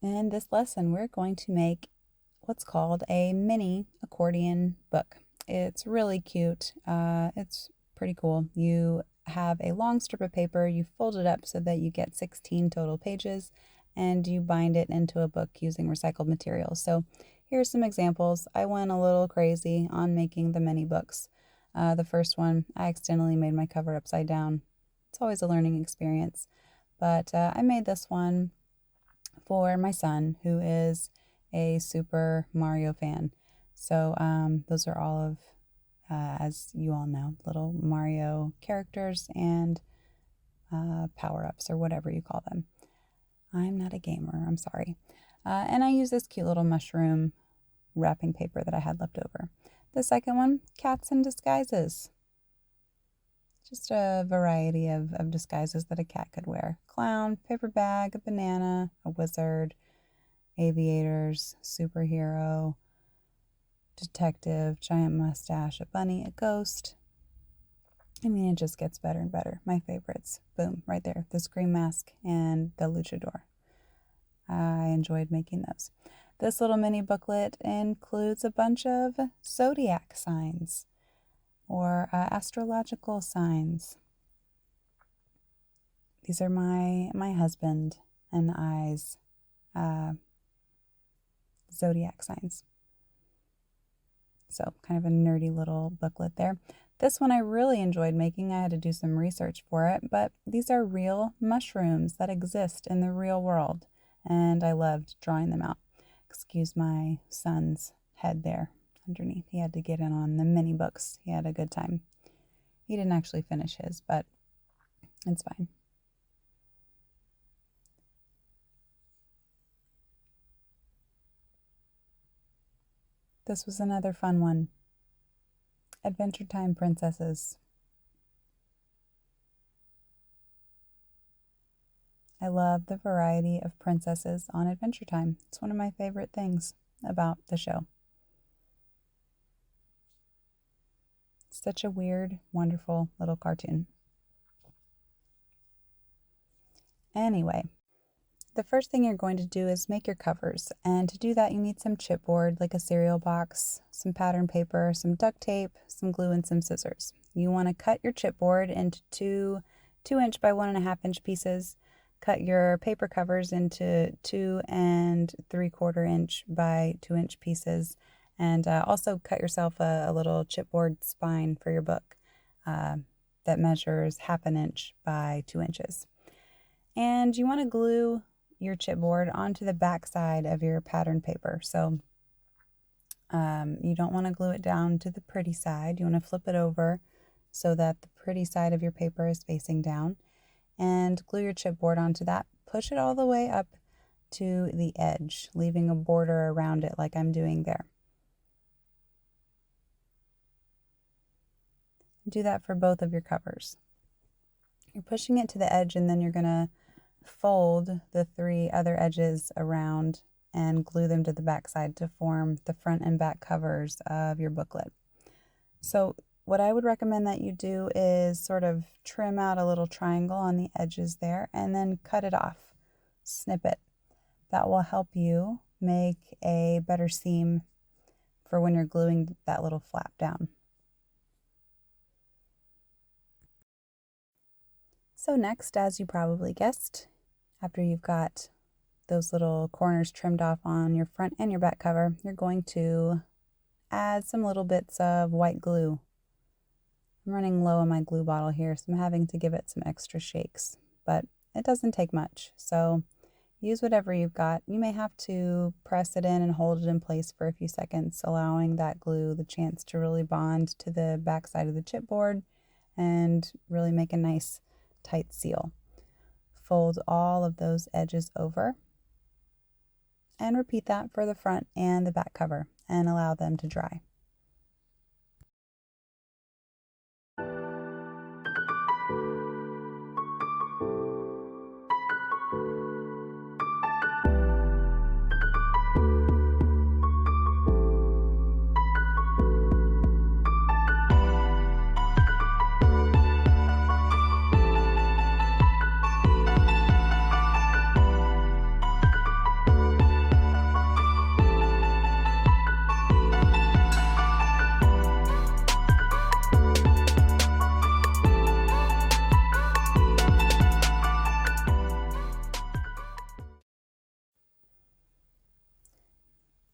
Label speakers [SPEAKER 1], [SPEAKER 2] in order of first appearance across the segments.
[SPEAKER 1] In this lesson, we're going to make what's called a mini accordion book. It's really cute. It's pretty cool. You have a long strip of paper, you fold it up so that you get 16 total pages, and you bind it into a book using recycled materials. So here's some examples. I went a little crazy on making the mini books. The first one, I accidentally made my cover upside down. It's always a learning experience. But I made this one for my son, who is a Super Mario fan. So those are all of, as you all know, little Mario characters and power-ups or whatever you call them. I'm not a gamer, I'm sorry. And I use this cute little mushroom wrapping paper that I had left over. The second one, cats in disguises. Just a variety of disguises that a cat could wear. Clown, paper bag, a banana, a wizard, aviators, superhero, detective, giant mustache, a bunny, a ghost. I mean, it just gets better and better. My favorites. Boom, right there. The Scream Mask and the Luchador. I enjoyed making those. This little mini booklet includes a bunch of zodiac signs or astrological signs. These are my husband and I's zodiac signs. So kind of a nerdy little booklet there. This one I really enjoyed making. I had to do some research for it, but these are real mushrooms that exist in the real world, and I loved drawing them out. Excuse my son's head there underneath. He had to get in on the mini books. He had a good time. He didn't actually finish his, but it's fine. This was another fun one. Adventure Time Princesses. I love the variety of princesses on Adventure Time. It's one of my favorite things about the show. Such a weird, wonderful little cartoon. Anyway, the first thing you're going to do is make your covers. And to do that, you need some chipboard, like a cereal box, some pattern paper, some duct tape, some glue, and some scissors. You want to cut your chipboard into 2-inch by 1.5-inch pieces. Cut your paper covers into 2 3/4-inch by 2-inch pieces. And also cut yourself a little chipboard spine for your book that measures 1/2 inch by 2 inches. And you want to glue your chipboard onto the back side of your pattern paper. So you don't want to glue it down to the pretty side. You want to flip it over so that the pretty side of your paper is facing down. And glue your chipboard onto that. Push it all the way up to the edge, leaving a border around it like I'm doing there. Do that for both of your covers. You're pushing it to the edge, and then you're going to fold the 3 other edges around and glue them to the back side to form the front and back covers of your booklet. So what I would recommend that you do is sort of trim out a little triangle on the edges there and then cut it off, snip it. That will help you make a better seam for when you're gluing that little flap down. So next, as you probably guessed, after you've got those little corners trimmed off on your front and your back cover, you're going to add some little bits of white glue. I'm running low on my glue bottle here, so I'm having to give it some extra shakes, but it doesn't take much, so use whatever you've got. You may have to press it in and hold it in place for a few seconds, allowing that glue the chance to really bond to the back side of the chipboard and really make a nice tight seal. Fold all of those edges over and repeat that for the front and the back cover and allow them to dry.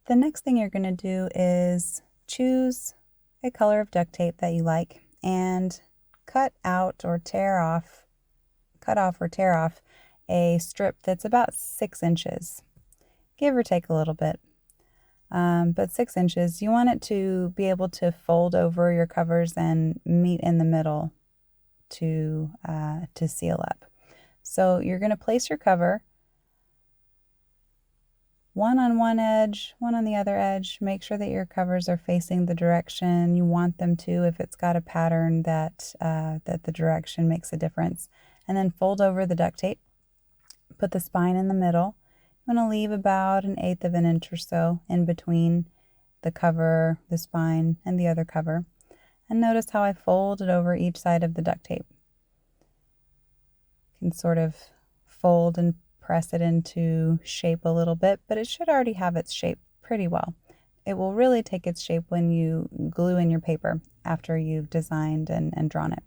[SPEAKER 1] The next thing you're going to do is choose a color of duct tape that you like and cut off or tear off a strip that's about 6 inches, give or take a little bit. But 6 inches, you want it to be able to fold over your covers and meet in the middle to seal up. So you're going to place your cover, one on one edge, one on the other edge. Make sure that your covers are facing the direction you want them to. If it's got a pattern that the direction makes a difference. And then fold over the duct tape. Put the spine in the middle. You want to leave about 1/8 of an inch or so in between the cover, the spine, and the other cover. And notice how I folded over each side of the duct tape. You can sort of fold and press it into shape a little bit, but it should already have its shape pretty well. It will really take its shape when you glue in your paper after you've designed and drawn it.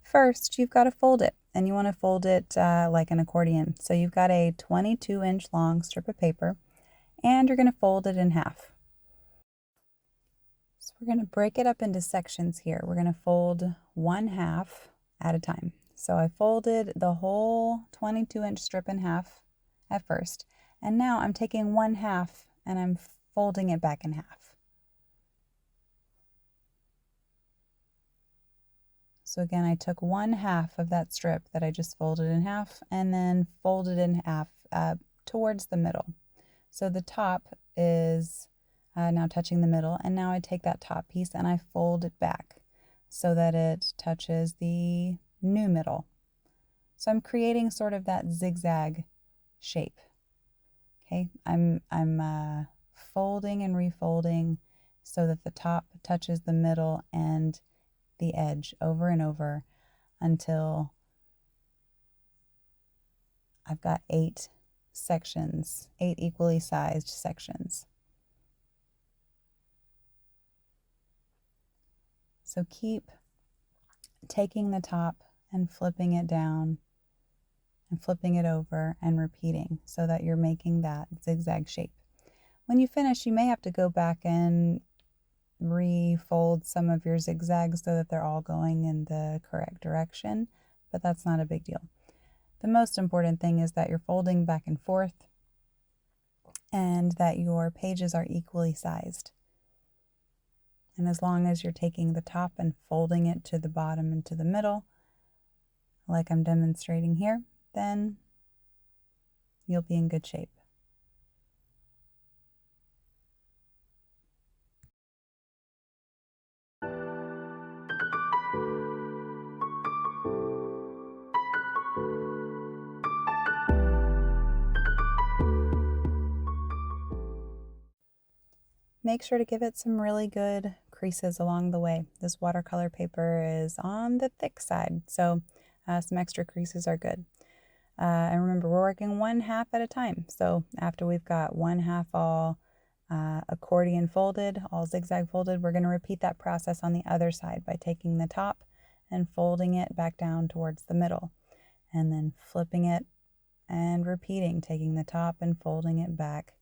[SPEAKER 1] First, you've got to fold it, and you want to fold it like an accordion. So you've got a 22-inch long strip of paper, and you're going to fold it in half. So we're going to break it up into sections here. We're going to fold 1/2 at a time. So I folded the whole 22-inch strip in half at first, and now I'm taking 1/2 and I'm folding it back in half. So again, I took 1/2 of that strip that I just folded in half and then folded in half towards the middle. So the top is now touching the middle, and now I take that top piece and I fold it back so that it touches the new middle. So I'm creating sort of that zigzag shape. Okay, I'm folding and refolding so that the top touches the middle and the edge over and over until I've got 8 sections, 8 equally sized sections. So keep taking the top and flipping it down and flipping it over and repeating so that you're making that zigzag shape. When you finish, you may have to go back and refold some of your zigzags so that they're all going in the correct direction, but that's not a big deal. The most important thing is that you're folding back and forth and that your pages are equally sized. And as long as you're taking the top and folding it to the bottom and to the middle, like I'm demonstrating here, then you'll be in good shape. Make sure to give it some really good creases along the way. This watercolor paper is on the thick side, so some extra creases are good. And remember, we're working 1/2 at a time. So after we've got 1/2 all accordion folded, all zigzag folded, we're going to repeat that process on the other side by taking the top and folding it back down towards the middle, and then flipping it and repeating, taking the top and folding it back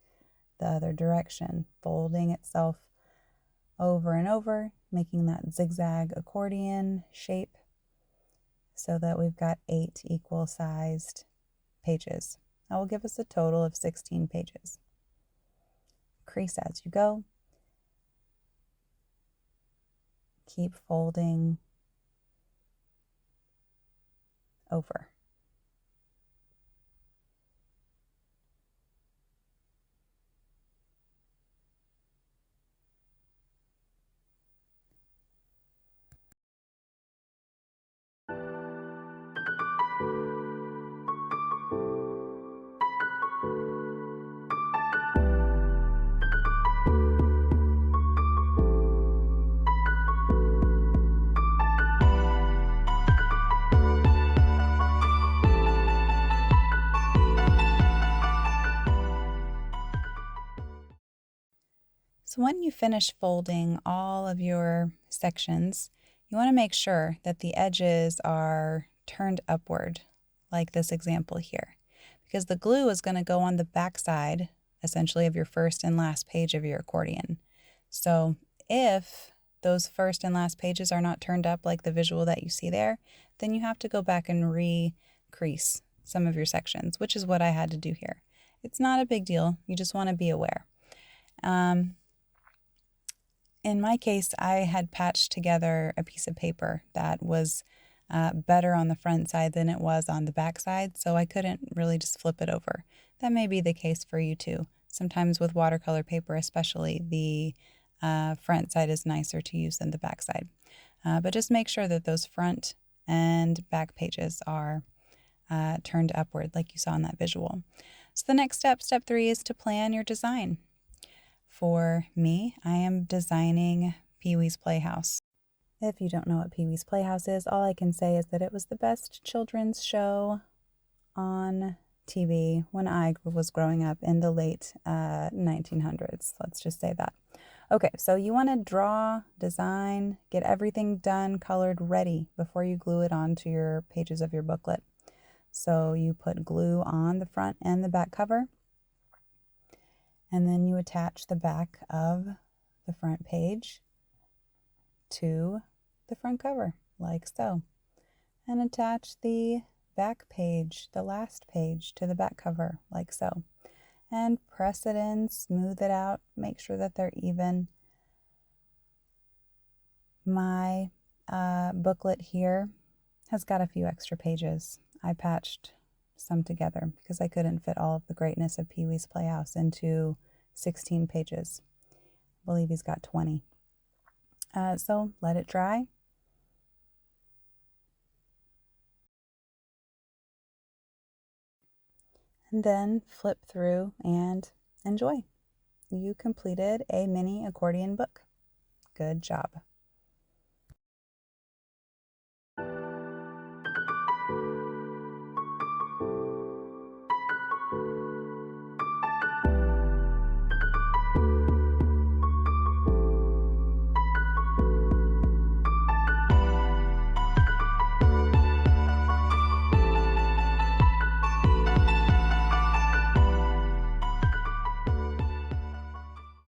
[SPEAKER 1] the other direction, folding itself over and over, making that zigzag accordion shape so that we've got 8 equal sized pages. That will give us a total of 16 pages. Crease as you go. Keep folding over. So when you finish folding all of your sections, you want to make sure that the edges are turned upward, like this example here, because the glue is going to go on the back side essentially of your first and last page of your accordion. So if those first and last pages are not turned up like the visual that you see there, then you have to go back and re-crease some of your sections, which is what I had to do here. It's not a big deal. You just want to be aware. In my case, I had patched together a piece of paper that was better on the front side than it was on the back side, so I couldn't really just flip it over. That may be the case for you too. Sometimes with watercolor paper especially, the front side is nicer to use than the back side. But just make sure that those front and back pages are turned upward like you saw in that visual. So the next step, step 3, is to plan your design. For me, I am designing Pee-wee's Playhouse. If you don't know what Pee-wee's Playhouse is, all I can say is that it was the best children's show on TV when I was growing up in the late 1900s. Let's just say that. Okay, so you want to draw, design, get everything done, colored, ready before you glue it onto your pages of your booklet. So you put glue on the front and the back cover, and then you attach the back of the front page to the front cover, like so. And attach the back page, the last page, to the back cover, like so. And press it in, smooth it out, make sure that they're even. My booklet here has got a few extra pages. I patched some together because I couldn't fit all of the greatness of Pee-wee's Playhouse into 16 pages. I believe he's got 20. So let it dry. And then flip through and enjoy. You completed a mini accordion book. Good job.